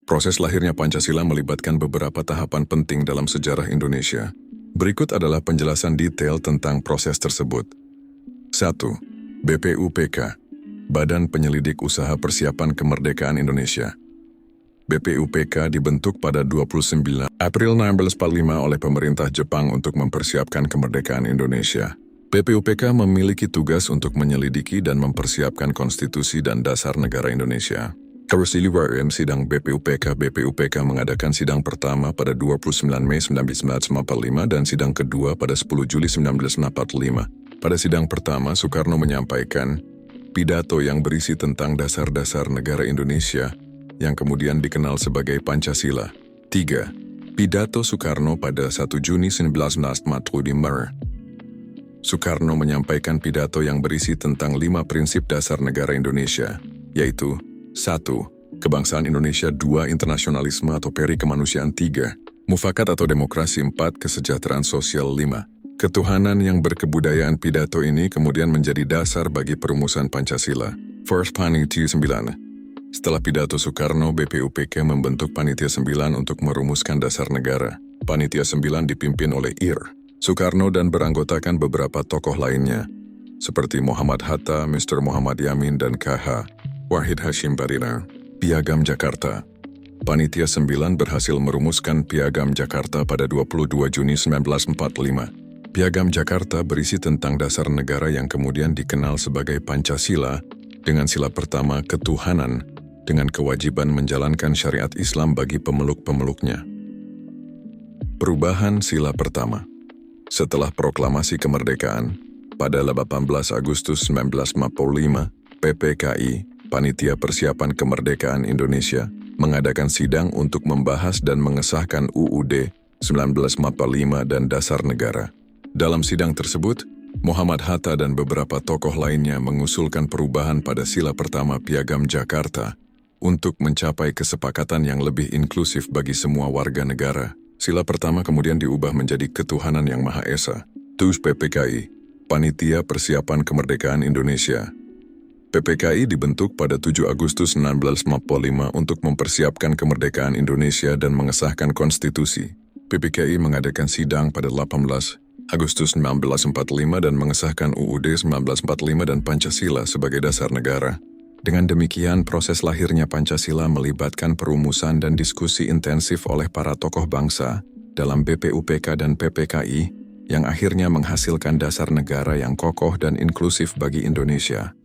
Proses lahirnya Pancasila melibatkan beberapa tahapan penting dalam sejarah Indonesia. Berikut adalah penjelasan detail tentang proses tersebut. 1. BPUPK, Badan Penyelidik Usaha Persiapan Kemerdekaan Indonesia. BPUPK dibentuk pada 29 April 1945 oleh pemerintah Jepang untuk mempersiapkan kemerdekaan Indonesia. BPUPK memiliki tugas untuk menyelidiki dan mempersiapkan konstitusi dan dasar negara Indonesia. Kerusuhan sidang BPUPK mengadakan sidang pertama pada 29 Mei 1945 dan sidang kedua pada 10 Juli 1945. Pada sidang pertama, Soekarno menyampaikan pidato yang berisi tentang dasar-dasar negara Indonesia yang kemudian dikenal sebagai Pancasila. 3. Pidato Soekarno pada 1 Juni 1945. Soekarno menyampaikan pidato yang berisi tentang 5 prinsip dasar negara Indonesia, yaitu 1. Kebangsaan Indonesia. 2. Internasionalisme atau perikemanusiaan. 3. Mufakat atau demokrasi. 4. Kesejahteraan sosial. 5. Ketuhanan yang berkebudayaan. Pidato ini kemudian menjadi dasar bagi perumusan Pancasila. First Panitia 9. Setelah pidato Soekarno, BPUPK membentuk Panitia 9 untuk merumuskan dasar negara. Panitia 9 dipimpin oleh Ir. Soekarno dan beranggotakan beberapa tokoh lainnya, seperti Muhammad Hatta, Mr. Muhammad Yamin, dan KH. Wahid Hashim Barira. Piagam Jakarta. Panitia 9 berhasil merumuskan Piagam Jakarta pada 22 Juni 1945. Piagam Jakarta berisi tentang dasar negara yang kemudian dikenal sebagai Pancasila, dengan sila pertama ketuhanan, dengan kewajiban menjalankan syariat Islam bagi pemeluk-pemeluknya. Perubahan sila pertama. Setelah proklamasi kemerdekaan, pada 18 Agustus 1945, PPKI, Panitia Persiapan Kemerdekaan Indonesia, mengadakan sidang untuk membahas dan mengesahkan UUD 1945 dan Dasar Negara. Dalam sidang tersebut, Muhammad Hatta dan beberapa tokoh lainnya mengusulkan perubahan pada sila pertama Piagam Jakarta untuk mencapai kesepakatan yang lebih inklusif bagi semua warga negara. Sila pertama kemudian diubah menjadi Ketuhanan Yang Maha Esa. TUS PPKI, Panitia Persiapan Kemerdekaan Indonesia. PPKI dibentuk pada 7 Agustus 1945 untuk mempersiapkan kemerdekaan Indonesia dan mengesahkan konstitusi. PPKI mengadakan sidang pada 18 Agustus 1945 dan mengesahkan UUD 1945 dan Pancasila sebagai dasar negara. Dengan demikian, proses lahirnya Pancasila melibatkan perumusan dan diskusi intensif oleh para tokoh bangsa dalam BPUPK dan PPKI yang akhirnya menghasilkan dasar negara yang kokoh dan inklusif bagi Indonesia.